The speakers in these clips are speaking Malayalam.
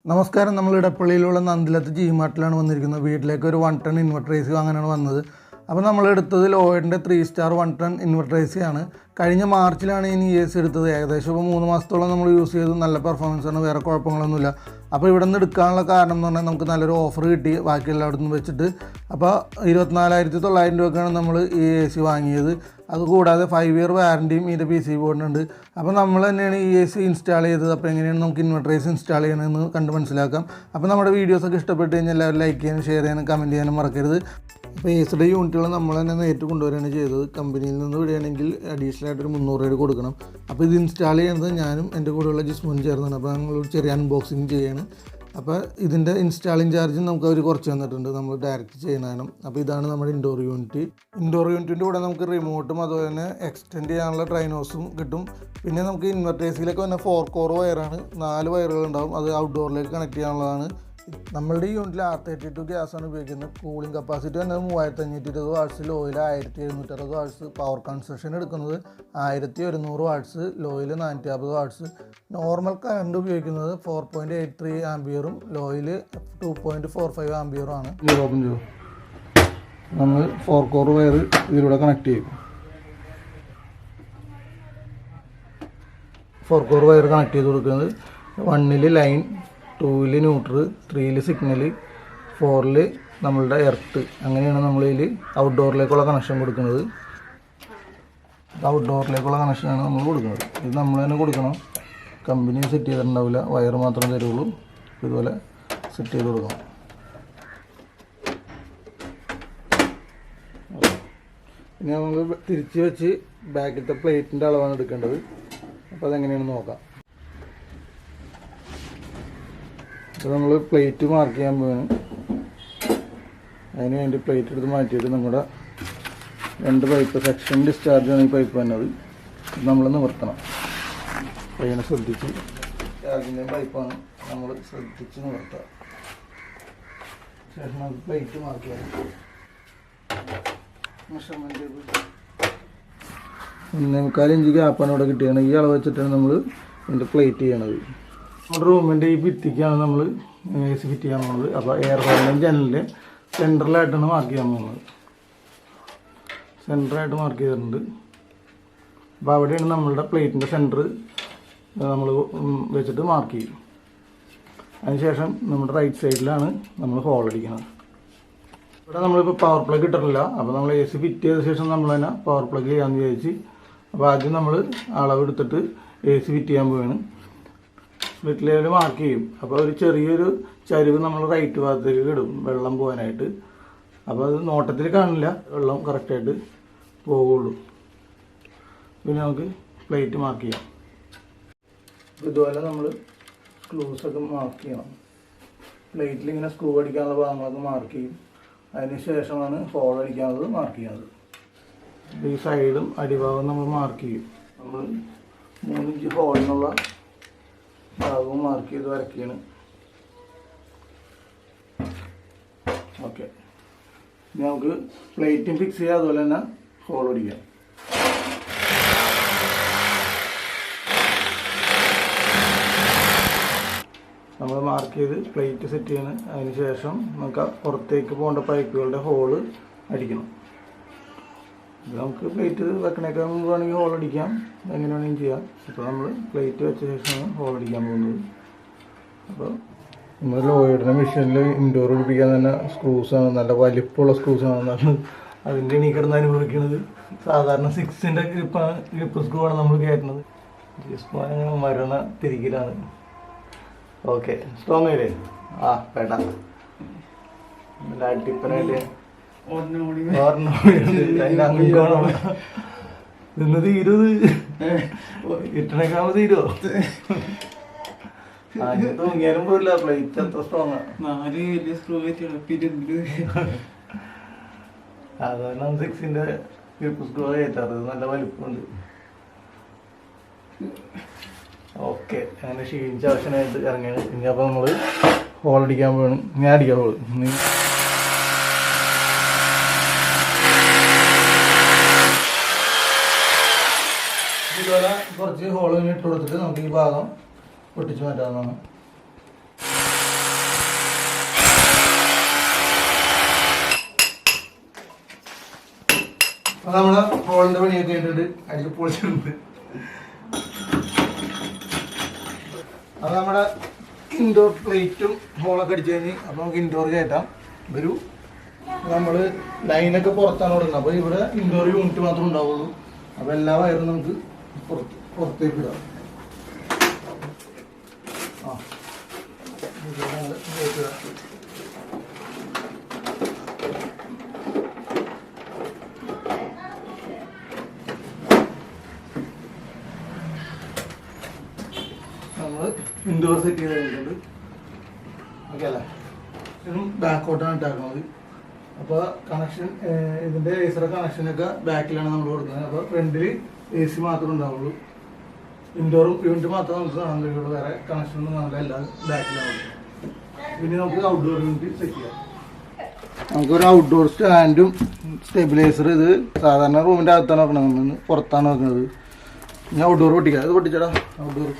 നമസ്കാരം. നമ്മൾ ഇടപ്പള്ളിയിലുള്ള നന്ദിലത്ത് ജിമാർട്ടിലാണ് വന്നിരിക്കുന്നത്. വീട്ടിലേക്ക് ഒരു 1 ടൺ ഇൻവെർട്ടർ AC വാങ്ങാനാണ് വന്നത്. അപ്പോൾ നമ്മൾ എടുത്തത് ലോയിഡിൻ്റെ 3 സ്റ്റാർ 1 ടൺ ഇൻവെർട്ടർ AC ആണ്. കഴിഞ്ഞ മാർച്ചിലാണ് ഈ AC എടുത്തത്. ഏകദേശം ഇപ്പോൾ 3 മാസത്തോളം നമ്മൾ യൂസ് ചെയ്ത് നല്ല പെർഫോമൻസ് ആണ്, വേറെ കുഴപ്പങ്ങളൊന്നുമില്ല. അപ്പോൾ ഇവിടെ നിന്ന് എടുക്കാനുള്ള കാരണം എന്ന് പറഞ്ഞാൽ നമുക്ക് നല്ലൊരു ഓഫർ കിട്ടി ബാക്കി എല്ലായിടത്തും വെച്ചിട്ട്. അപ്പോൾ 24,900 രൂപയ്ക്കാണ് നമ്മൾ ഈ AC വാങ്ങിയത്. അതുകൂടാതെ 5 ഇയർ വാറൻറ്റിയും ഇതിൻ്റെ PC ബോർഡിനുണ്ട്. അപ്പോൾ നമ്മൾ തന്നെയാണ് ഈ AC ഇൻസ്റ്റാൾ ചെയ്തത്. അപ്പോൾ എങ്ങനെയാണ് നമുക്ക് ഇൻവെർട്ടർ AC ഇൻസ്റ്റാൾ ചെയ്യണമെന്ന് കണ്ട് മനസ്സിലാക്കാം. അപ്പോൾ നമ്മുടെ വീഡിയോസൊക്കെ ഇഷ്ടപ്പെട്ട് കഴിഞ്ഞാൽ എല്ലാവരും ലൈക്ക് ചെയ്യാനും ഷെയർ ചെയ്യാനും കമൻറ്റ് ചെയ്യാനും മറക്കരുത്. അപ്പോൾ ACയുടെ യൂണിറ്റുകൾ നമ്മൾ തന്നെ നേരിട്ട് കൊണ്ടുവരികയാണ് ചെയ്തത്. കമ്പനിയിൽ നിന്ന് വിടുകയാണെങ്കിൽ അഡീഷണൽ ആയിട്ടൊരു 300 രൂപ കൊടുക്കണം. അപ്പോൾ ഇത് ഇൻസ്റ്റാൾ ചെയ്യുന്നത് ഞാനും എൻ്റെ കൂടെയുള്ള ജിസ്മോനും ചേർന്നാണ്. അപ്പോൾ ഞങ്ങളൊരു ചെറിയ അൺബോക്സിങ് ചെയ്യാണ്. അപ്പോൾ ഇതിൻ്റെ ഇൻസ്റ്റാളിങ് ചാർജും നമുക്ക് അവർ കുറച്ച് തന്നിട്ടുണ്ട്, നമ്മൾ ഡയറക്റ്റ് ചെയ്യുന്നതാണ്. അപ്പോൾ ഇതാണ് നമ്മുടെ ഇൻഡോർ യൂണിറ്റ്. ഇൻഡോർ യൂണിറ്റിൻ്റെ കൂടെ നമുക്ക് റിമോട്ടും അതുപോലെ തന്നെ എക്സ്റ്റെൻഡ് ചെയ്യാനുള്ള ട്രൈനോസും കിട്ടും. പിന്നെ നമുക്ക് ഇൻവെർട്ടർ ACയിലേക്ക് വന്ന 4 കോർ വയറാണ്, 4 വയറുകളുണ്ടാവും. അത് ഔട്ട്ഡോറിലേക്ക് കണക്ട് ചെയ്യാനുള്ളതാണ്. നമ്മളുടെ ഈ യൂണിറ്റിൽ R32 ഗ്യാസാണ് ഉപയോഗിക്കുന്നത്. കൂളിംഗ് കപ്പാസിറ്റി വന്നത് 3520 വാട്ട്സ്, ലോയിൽ 1760 വാട്ട്സ്. പവർ കൺസപ്ഷൻ എടുക്കുന്നത് 1100 വാട്ട്സ്, ലോയിൽ 450 വാട്ട്സ്. നോർമൽ കറണ്ട് ഉപയോഗിക്കുന്നത് 4.83 ആംബിയറും ലോയിൽ 2.45 ആംബിയറും ആണ്. നമ്മൾ 4 കോർ വയർ ഇതിലൂടെ കണക്ട് ചെയ്യും. 4 കോർ വയർ കണക്ട് ചെയ്ത് കൊടുക്കുന്നത് 1ൽ ലൈൻ, 2ൽ ന്യൂട്രൽ, 3ൽ സിഗ്നൽ, 4ൽ നമ്മളുടെ എർത്ത്. അങ്ങനെയാണ് നമ്മളിതിൽ ഔട്ട്ഡോറിലേക്കുള്ള കണക്ഷൻ കൊടുക്കുന്നത്. ഔട്ട്ഡോറിലേക്കുള്ള കണക്ഷനാണ് നമ്മൾ കൊടുക്കുന്നത്. ഇത് നമ്മൾ തന്നെ കൊടുക്കണം, കമ്പനി സെറ്റ് ചെയ്തിട്ടുണ്ടാവില്ല, വയർ മാത്രം തരുള്ളൂ. ഇതുപോലെ സെറ്റ് ചെയ്ത് കൊടുക്കണം. ഇനി നമ്മൾ തിരിച്ച് വെച്ച് ബാക്കിലത്തെ പ്ലേറ്റിൻ്റെ അളവാണ് എടുക്കേണ്ടത്. അപ്പോൾ അതെങ്ങനെയാണെന്ന് നോക്കാം. അപ്പോൾ നമ്മൾ പ്ലേറ്റ് മാർക്ക് ചെയ്യാൻ പോവാണ്. അതിന് വേണ്ടി പ്ലേറ്റ് എടുത്ത് മാറ്റിയിട്ട് നമ്മുടെ 2 പൈപ്പ് സെക്ഷൻ ഡിസ്ചാർജാണ് ഈ പൈപ്പ് വന്നത്. ഇത് നമ്മൾ നിവർത്തണം. അതിനെ ശ്രദ്ധിച്ച്, ചാർജിൻ്റെ പൈപ്പാണ്, നമ്മൾ ശ്രദ്ധിച്ച് നിവർത്തുക. ശേഷം നമുക്ക് പ്ലേറ്റ് മാർക്ക് ചെയ്യാം. മെഷർമെൻറ്റ് 1.25 ഇഞ്ച് ഗ്യാപ്പാണ് ഇവിടെ കിട്ടിയാണ്. ഈ അളവ് വെച്ചിട്ടാണ് നമ്മൾ ഇതിൻ്റെ പ്ലേറ്റ് ചെയ്യണത്. നമ്മുടെ റൂമിൻ്റെ ഈ ഭിത്തിക്കാണ് നമ്മൾ AC ഫിറ്റ് ചെയ്യാൻ പോകുന്നത്. അപ്പോൾ എയർ ഹോളിൻ്റെയും ജനലിൻ്റെ സെൻറ്ററിലായിട്ടാണ് മാർക്ക് ചെയ്യാൻ പോകുന്നത്. സെൻറ്ററായിട്ട് മാർക്ക് ചെയ്തിട്ടുണ്ട്. അപ്പോൾ അവിടെയാണ് നമ്മളുടെ പ്ലേറ്റിൻ്റെ സെൻറ്റർ നമ്മൾ വെച്ചിട്ട് മാർക്ക് ചെയ്യും. അതിനുശേഷം നമ്മുടെ റൈറ്റ് സൈഡിലാണ് നമ്മൾ ഹോൾ അടിക്കുന്നത്. ഇവിടെ നമ്മളിപ്പോൾ പവർ പ്ലഗ് ഇട്ടിട്ടില്ല. അപ്പോൾ നമ്മൾ AC ഫിറ്റ് ചെയ്ത ശേഷം നമ്മൾ തന്നെ പവർ പ്ലഗ് ചെയ്യാമെന്ന് വിചാരിച്ച്. അപ്പോൾ ആദ്യം നമ്മൾ അളവെടുത്തിട്ട് AC ഫിറ്റ് ചെയ്യാൻ പോവുകയാണ്. സ്പ്ലിറ്റ് ലെവൽ മാർക്ക് ചെയ്യും. അപ്പോൾ ഒരു ചെറിയൊരു ചരിവ് നമ്മൾ റൈറ്റ് ഭാഗത്തേക്ക് ഇടും വെള്ളം പോകാനായിട്ട്. അപ്പോൾ അത് നോട്ടത്തിൽ കാണില്ല, വെള്ളം കറക്റ്റായിട്ട് പോവുള്ളൂ. പിന്നെ നമുക്ക് പ്ലേറ്റ് മാർക്ക് ചെയ്യാം. ഇതുപോലെ നമ്മൾ സ്ക്രൂസൊക്കെ മാർക്ക് ചെയ്യണം. പ്ലേറ്റിൽ ഇങ്ങനെ സ്ക്രൂ അടിക്കാനുള്ള ഭാഗങ്ങളൊക്കെ മാർക്ക് ചെയ്യും. അതിന് ശേഷമാണ് ഹോൾ അടിക്കാനുള്ളത് മാർക്ക് ചെയ്യുന്നത്. ഈ സൈഡും അടിഭാഗവും നമ്മൾ മാർക്ക് ചെയ്യും. നമ്മൾ 3 ഇഞ്ച് ഹോളിനുള്ള ഭാഗവും മാർക്ക് ചെയ്ത് വരയ്ക്കുകയാണ്. ഓക്കെ, ഇനി നമുക്ക് പ്ലേറ്റും ഫിക്സ് ചെയ്യാം, അതുപോലെ തന്നെ ഹോൾ അടിക്കാം. നമ്മൾ മാർക്ക് ചെയ്ത് പ്ലേറ്റ് സെറ്റ് ചെയ്യണം. അതിന് ശേഷം നമുക്ക് പുറത്തേക്ക് പോകേണ്ട പൈപ്പുകളുടെ ഹോള് അടിക്കണം. ഇത് നമുക്ക് പ്ലേറ്റ് വെക്കണേക്കാൾ മുമ്പ് വേണമെങ്കിൽ ഹോൾ അടിക്കാം, എങ്ങനെ വേണമെങ്കിലും ചെയ്യാം. ഇപ്പോൾ നമ്മൾ പ്ലേറ്റ് വെച്ച ശേഷമാണ് ഹോൾ അടിക്കാൻ പോകുന്നത്. അപ്പോൾ നമ്മൾ ലോയിഡിൻ്റെ മെഷീനിൽ ഇൻഡോർ പിടിപ്പിക്കാൻ തന്നെ സ്ക്രൂസാണ്, നല്ല വലിപ്പമുള്ള സ്ക്രൂസാണെന്നാണ് അതിൻ്റെ ഇനി കിടന്ന് അനുഭവിക്കുന്നത്. സാധാരണ 6ൻ്റെ ഗ്രിപ്പ് സ്ക്രൂ ആണ് നമ്മൾ കയറ്റുന്നത്. അങ്ങനെ മരണ തിരിക്കലാണ്. ഓക്കെ, സ്ട്രോങ് ആയില്ലേ? ആ വേണ്ട, ടിപ്പനായിട്ട് നിന്ന് തീരുത്, ഇട്ടണേക്കാവുമ്പോ തീരുവോ? തൂങ്ങിയാലും പോയില്ല, പ്ലേറ്റ് അത്ര സ്ട്രോങ്. 4 വലിയ സ്ക്രൂ സാധാരണ 6ൻ്റെ ഗ്രിപ്പ് സ്ക്രൂ കയറ്റാറ്, നല്ല വലിപ്പമുണ്ട്. ഓക്കെ, അങ്ങനെ ക്ഷീണിച്ച ആവശ്യമായിട്ട് ഇറങ്ങിയാണ്. ഇനി അപ്പോൾ നമ്മൾ ഹോൾ അടിക്കാൻ പോകണം. ഞാൻ അടിക്കാൻ പോകും. ഇതുപോലെ കുറച്ച് ഹോൾ ഇട്ട് കൊടുത്തിട്ട് നമുക്ക് ഈ ഭാഗം പൊട്ടിച്ച് മാറ്റാവുന്നതാണ്. നമ്മുടെ ഹോളിൻ്റെ പണിയൊക്കെ ആയിട്ടുണ്ട് അതിൽ പൊളിച്ചിട്ടുണ്ട്. അത് നമ്മുടെ ഇൻഡോർ പ്ലേറ്റും ഹോളൊക്കെ അടിച്ചു കഴിഞ്ഞ് അപ്പോൾ നമുക്ക് ഇൻഡോർ കയറ്റാം. ഒരു നമ്മൾ ലൈനൊക്കെ പുറത്താണ് കൊടുക്കുന്നത്. അപ്പോൾ ഇവിടെ ഇൻഡോർ യൂണിറ്റ് മാത്രമേ ഉണ്ടാവുള്ളൂ. അപ്പോൾ എല്ലാ വയറും നമുക്ക് പുറത്തേക്ക് ഇടാം. നമ്മൾ ഇൻഡോർ സെറ്റ് ചെയ്ത് കഴിഞ്ഞിട്ടുണ്ട്. ഓക്കെ അല്ലേ? ഇതും ബാക്കോട്ടാണ് ഇട്ടാക്കുന്നത്. അപ്പോൾ കണക്ഷൻ ഇതിൻ്റെ ഏസിയുടെ കണക്ഷനൊക്കെ ബാക്കിലാണ് നമ്മൾ കൊടുക്കുന്നത്. അപ്പോൾ ഫ്രണ്ടിൽ AC മാത്രമേ ഉണ്ടാവുള്ളൂ. ഇൻഡോർ യൂണിറ്റ് മാത്രമേ നമുക്ക് കാണാൻ കഴിയുള്ളൂ. വേറെ കണക്ഷനൊന്നും കാണില്ല. എല്ലാം ബാക്കിലാണ്. പിന്നെ നമുക്ക് ഔട്ട്ഡോർ യൂണിറ്റ് സെറ്റ് ചെയ്യാം. നമുക്കൊരു ഔട്ട്ഡോർ സ്റ്റാൻഡും സ്റ്റെബിലൈസർ. ഇത് സാധാരണ റൂമിൻ്റെ അകത്താണ് വെക്കണത്, പുറത്താണ് വെക്കുന്നത്. ഞാൻ ഔട്ട്ഡോർ പൊട്ടിക്കാം. ഇത് പൊട്ടിച്ചടാ ഔട്ട്ഡോർ.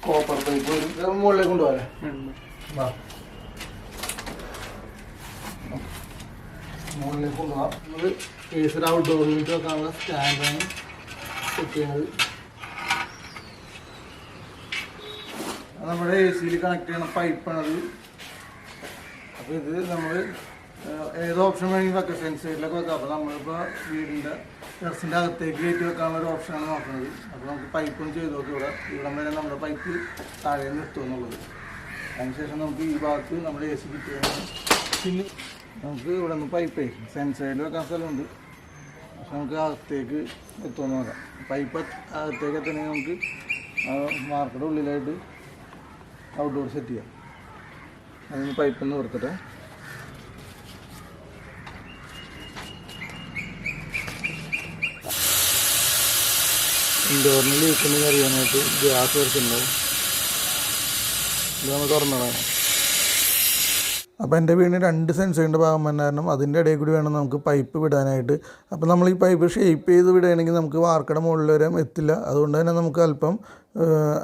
കോപ്പർ പൈപ്പ് മുകളിലേക്ക് കൊണ്ടുപോകാം. മുകളിലേക്ക് കൊണ്ടുപോകാം. നമ്മൾ ഏസിയുടെ ഔട്ട്ഡോർ യൂണിറ്റ് വെക്കാനുള്ള സ്റ്റാൻഡാണ് സെറ്റ് ചെയ്യുന്നത്. നമ്മുടെ AC കണക്ട് ചെയ്യുന്ന പൈപ്പാണത്. അപ്പോൾ ഇത് നമ്മൾ ഏത് ഓപ്ഷൻ വേണമെങ്കിൽ വെക്കാം. സെൻസൈഡിലൊക്കെ വെക്കാം. അപ്പോൾ നമ്മളിപ്പോൾ വീടിൻ്റെ ടെറസിൻ്റെ അകത്തേക്ക് കയറ്റി വെക്കാനുള്ള ഒരു ഓപ്ഷനാണ് നോക്കുന്നത്. അപ്പോൾ നമുക്ക് പൈപ്പൊന്നും ചെയ്ത് നോക്കി. ഇവിടം വരെ നമ്മുടെ പൈപ്പ് താഴെ നിർത്തുക എന്നുള്ളത്. അതിനുശേഷം നമുക്ക് ഈ ഭാഗത്ത് നമ്മുടെ AC ഫിറ്റ് ചെയ്യണം. പിന്നെ നമുക്ക് ഇവിടെ നിന്ന് പൈപ്പേ സെൻസൈഡിൽ വെക്കാൻ സ്ഥലമുണ്ട്. പക്ഷെ നമുക്ക് അകത്തേക്ക് എത്തുമെന്ന് നോക്കാം. പൈപ്പ് അകത്തേക്ക് എത്തണമെങ്കിൽ നമുക്ക് മാർക്കറ്റ് ഉള്ളിലായിട്ട് ഔട്ട്ഡോർ സെറ്റ് ചെയ്യാം. അതിന് പൈപ്പൊന്ന് നിർത്തട്ടെ. ഇൻഡോറിന് ലീക്കുണ്ടെന്ന് അറിയാനായിട്ട് ഗ്യാസ് വരച്ചുണ്ടാവും. ഇത് നമ്മൾ തുറന്നതാണ്. അപ്പോൾ എൻ്റെ വീടിന് 2 സെൻസറിൻ്റെ ഭാഗം വന്ന കാരണം അതിൻ്റെ ഇടയിൽ കൂടി വേണം നമുക്ക് പൈപ്പ് വിടാനായിട്ട്. അപ്പോൾ നമ്മൾ ഈ പൈപ്പ് ഷേപ്പ് ചെയ്ത് വിടുകയാണെങ്കിൽ നമുക്ക് വാർക്കയുടെ മുകളിൽ വരെ എത്തില്ല. അതുകൊണ്ട് തന്നെ നമുക്ക് അല്പം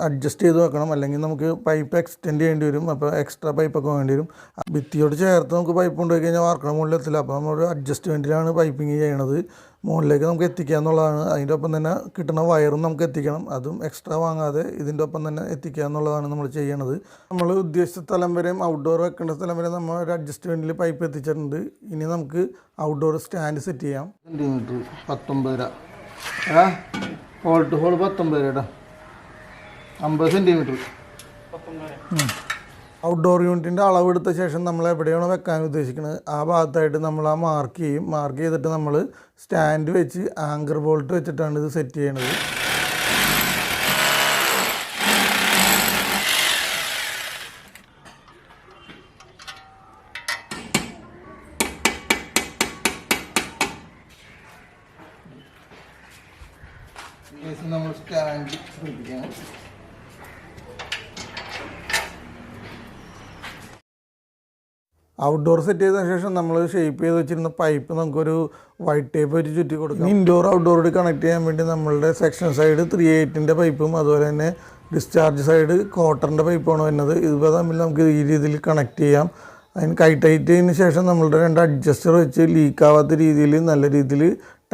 അഡ്ജസ്റ്റ് ചെയ്ത് വെക്കണം. അല്ലെങ്കിൽ നമുക്ക് പൈപ്പ് എക്സ്റ്റെൻഡ് ചെയ്യേണ്ടി വരും. അപ്പോൾ എക്സ്ട്രാ പൈപ്പൊക്കെ വേണ്ടി വരും. ഭിത്തിയോട് ചേർത്ത് നമുക്ക് പൈപ്പ് കൊണ്ടുപോയി കഴിഞ്ഞാൽ വാർക്കയുടെ മുകളിൽ എത്തില്ല. അപ്പോൾ നമ്മൾ അഡ്ജസ്റ്റ്മെൻറ്റിലാണ് പൈപ്പിങ് ചെയ്യണത്. മുകളിലേക്ക് നമുക്ക് എത്തിക്കുക എന്നുള്ളതാണ്. അതിൻ്റെ ഒപ്പം തന്നെ കിട്ടുന്ന വയറും നമുക്ക് എത്തിക്കണം. അതും എക്സ്ട്രാ വാങ്ങാതെ ഇതിൻ്റെ ഒപ്പം തന്നെ എത്തിക്കുക എന്നുള്ളതാണ് നമ്മൾ ചെയ്യണത്. നമ്മൾ ഉദ്ദേശിച്ച സ്ഥലം വരെയും ഔട്ട്ഡോർ വെക്കേണ്ട സ്ഥലം വരെ നമ്മൾ ഒരു അഡ്ജസ്റ്റ്മെൻറ്റിൽ പൈപ്പ് എത്തിച്ചിട്ടുണ്ട്. ഇനി നമുക്ക് ഔട്ട്ഡോർ സ്റ്റാൻഡ് സെറ്റ് ചെയ്യാം. Centimetre 19 hole to hole 19 50 centimetre. Outdoor യൂണിറ്റിൻ്റെ അളവെടുത്ത ശേഷം നമ്മൾ എവിടെയാണോ വെക്കാൻ ഉദ്ദേശിക്കുന്നത് ആ ഭാഗത്തായിട്ട് നമ്മൾ മാർക്ക് ചെയ്യും. മാർക്ക് ചെയ്തിട്ട് നമ്മൾ സ്റ്റാൻഡ് വെച്ച് ആങ്കർ ബോൾട്ട് വെച്ചിട്ടാണ് ഇത് സെറ്റ് ചെയ്യണത്. നമ്മൾ സ്റ്റാൻഡ് ശ്രദ്ധിക്കണം. ഔട്ട്ഡോർ സെറ്റ് ചെയ്തതിന് ശേഷം നമ്മൾ ഷേപ്പ് ചെയ്ത് വെച്ചിരുന്ന പൈപ്പ് നമുക്കൊരു വൈറ്റ് ടേപ്പ് വെച്ച് ചുറ്റി കൊടുക്കാം. ഇൻഡോർ ഔട്ട്ഡോറോട് കണക്ട് ചെയ്യാൻ വേണ്ടി നമ്മളുടെ സെക്ഷൻ സൈഡ് 3/8 പൈപ്പും അതുപോലെ തന്നെ ഡിസ്ചാർജ് സൈഡ് ക്വാർട്ടറിൻ്റെ പൈപ്പാണ് വരുന്നത്. ഇത് തമ്മിൽ നമുക്ക് ഈ രീതിയിൽ കണക്ട് ചെയ്യാം. അതിന് ടൈറ്റ് ചെയ്തതിന് ശേഷം നമ്മളുടെ 2 അഡ്ജസ്റ്റർ വെച്ച് ലീക്കാവാത്ത രീതിയിൽ നല്ല രീതിയിൽ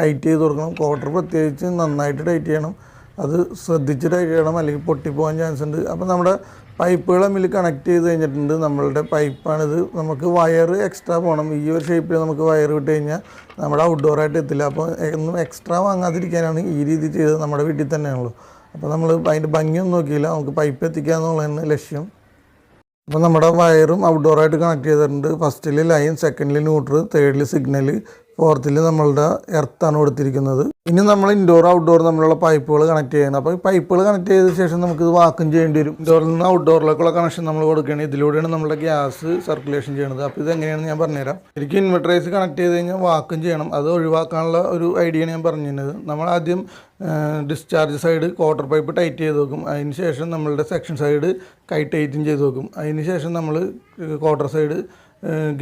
ടൈറ്റ് ചെയ്ത് കൊടുക്കണം. ക്വാർട്ടർ പ്രത്യേകിച്ച് നന്നായിട്ട് ടൈറ്റ് ചെയ്യണം. അത് ശ്രദ്ധിച്ച് ടൈറ്റ് ചെയ്യണം, അല്ലെങ്കിൽ പൊട്ടിപ്പോകാൻ ചാൻസ് ഉണ്ട്. അപ്പോൾ നമ്മുടെ പൈപ്പുകൾ തമ്മിൽ കണക്ട് ചെയ്ത് കഴിഞ്ഞിട്ടുണ്ട്. നമ്മളുടെ പൈപ്പാണിത്. നമുക്ക് വയർ എക്സ്ട്രാ പോകണം. ഈ ഒരു ഷേപ്പിൽ നമുക്ക് വയർ വിട്ട് കഴിഞ്ഞാൽ നമ്മുടെ ഔട്ട്ഡോറായിട്ട് എത്തില്ല. അപ്പോൾ ഒന്നും എക്സ്ട്രാ വാങ്ങാതിരിക്കാനാണ് ഈ രീതി ചെയ്തത്. നമ്മുടെ വീട്ടിൽ തന്നെയാണല്ലോ. അപ്പോൾ നമ്മൾ അതിൻ്റെ ഭംഗിയൊന്നും നോക്കിയില്ല, നമുക്ക് പൈപ്പ് എത്തിക്കുക എന്നുള്ളതാണ് ലക്ഷ്യം. അപ്പോൾ നമ്മുടെ വയറും ഔട്ട്ഡോറായിട്ട് കണക്ട് ചെയ്തിട്ടുണ്ട്. ഫസ്റ്റിൽ ലൈൻ, സെക്കൻഡിൽ ന്യൂട്രൽ, തേർഡിൽ സിഗ്നൽ, ഫോർത്തിൽ നമ്മളുടെ എർത്താണ് കൊടുത്തിരിക്കുന്നത്. ഇനി നമ്മൾ ഇൻഡോർ ഔട്ട്ഡോർ നമ്മളുള്ള പൈപ്പുകൾ കണക്ട് ചെയ്യണം. അപ്പോൾ ഈ പൈപ്പുകൾ കണക്ട് ചെയ്ത ശേഷം നമുക്കിത് വാക്വം ചെയ്യേണ്ടി വരും. ഇൻഡോറിൽ നിന്ന് ഔട്ട്ഡോറിലേക്കുള്ള കണക്ഷൻ നമ്മൾ കൊടുക്കുകയാണ്. ഇതിലൂടെയാണ് നമ്മുടെ ഗ്യാസ് സർക്കുലേഷൻ ചെയ്യുന്നത്. അപ്പോൾ ഇതെങ്ങനെയാണെന്ന് ഞാൻ പറഞ്ഞുതരാം. ശരിക്കും ഇൻവെർട്ടർ AC കണക്ട് ചെയ്ത് കഴിഞ്ഞാൽ വാക്വം ചെയ്യണം. അത് ഒഴിവാക്കാനുള്ള ഒരു ഐഡിയയാണ് ഞാൻ പറഞ്ഞിരുന്നത്. നമ്മൾ ആദ്യം discharge side quarter pipe tight ചെയ്ത് വെക്കും. അതിന് ശേഷം നമ്മളുടെ സെക്ഷൻ സൈഡ് ടൈറ്റും ചെയ്ത് വെക്കും. അതിന് ശേഷം നമ്മൾ ക്വാർട്ടർ സൈഡ്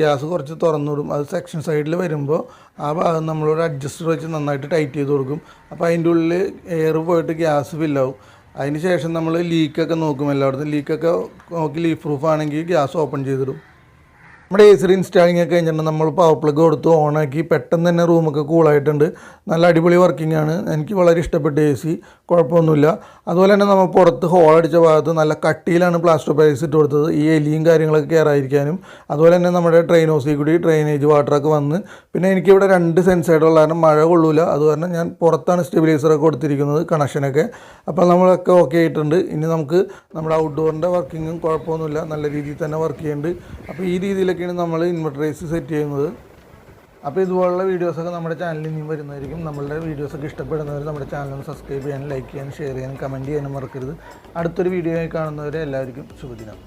ഗ്യാസ് കുറച്ച് തുറന്നിടും. അത് സെക്ഷൻ സൈഡിൽ വരുമ്പോൾ ആ ഭാഗം നമ്മളൊരു അഡ്ജസ്റ്റർ വെച്ച് നന്നായിട്ട് ടൈറ്റ് ചെയ്ത് കൊടുക്കും. അപ്പോൾ അതിൻ്റെ ഉള്ളിൽ എയർ പോയിട്ട് ഗ്യാസ് ഫില്ലാവും. അതിന് ശേഷം നമ്മൾ ലീക്കൊക്കെ നോക്കും. എല്ലായിടത്തും ലീക്കൊക്കെ നോക്കി ലീക്ക് പ്രൂഫ് ആണെങ്കിൽ ഗ്യാസ് ഓപ്പൺ ചെയ്തിടും. നമ്മുടെ AC ഇൻസ്റ്റാളിംഗ് ഒക്കെ കഴിഞ്ഞിട്ടുണ്ട്. നമ്മൾ പവർ പ്ലഗ് കൊടുത്ത് ഓണാക്കി പെട്ടെന്ന് തന്നെ റൂമൊക്കെ കൂളായിട്ടുണ്ട്. നല്ല അടിപൊളി വർക്കിംഗ് ആണ്. എനിക്ക് വളരെ ഇഷ്ടപ്പെട്ട AC, കുഴപ്പമൊന്നുമില്ല. അതുപോലെ തന്നെ നമ്മൾ പുറത്ത് ഹോൾ അടിച്ച ഭാഗത്ത് നല്ല കട്ടിയിലാണ് പ്ലാസ്റ്റർ ഓഫ് പാരീസ് ഇട്ട് കൊടുത്തത്, ഈ എലിയും കാര്യങ്ങളൊക്കെ കയറാതിരിക്കാനും. അതുപോലെ തന്നെ നമ്മുടെ ട്രെയിൻ ഹൗസിൽ കൂടി ഡ്രെയിനേജ് വാട്ടറൊക്കെ വന്ന്, പിന്നെ എനിക്കിവിടെ 2 സെൻസൈഡുള്ള കാരണം മഴ കൊള്ളൂല. അത് കാരണം ഞാൻ പുറത്താണ് സ്റ്റെബിലൈസറൊക്കെ കൊടുത്തിരിക്കുന്നത് കണക്ഷനൊക്കെ. അപ്പോൾ നമ്മളൊക്കെ ഓക്കെ ആയിട്ടുണ്ട്. ഇനി നമുക്ക് നമ്മുടെ ഔട്ട്ഡോറിൻ്റെ വർക്കിങ്ങും കുഴപ്പമൊന്നുമില്ല, നല്ല രീതിയിൽ തന്നെ വർക്ക് ചെയ്യുന്നുണ്ട്. അപ്പോൾ ഈ രീതിയിലൊക്കെയാണ് നമ്മൾ ഇൻവെർട്ടർ AC സെറ്റ് ചെയ്യുന്നത്. അപ്പോൾ ഇതുപോലുള്ള വീഡിയോസൊക്കെ നമ്മുടെ ചാനലിൽ ഇനിയും വരുന്നതായിരിക്കും. നമ്മളുടെ വീഡിയോസൊക്കെ ഇഷ്ടപ്പെടുന്നവർ നമ്മുടെ ചാനൽ സബ്സ്ക്രൈബ് ചെയ്യാനും ലൈക്ക് ചെയ്യാനും ഷെയർ ചെയ്യാനും കമൻറ്റ് ചെയ്യാനും മറക്കരുത്. അടുത്തൊരു വീഡിയോ ആയി കാണുന്നവരെ എല്ലാവർക്കും ശുഭദിനം.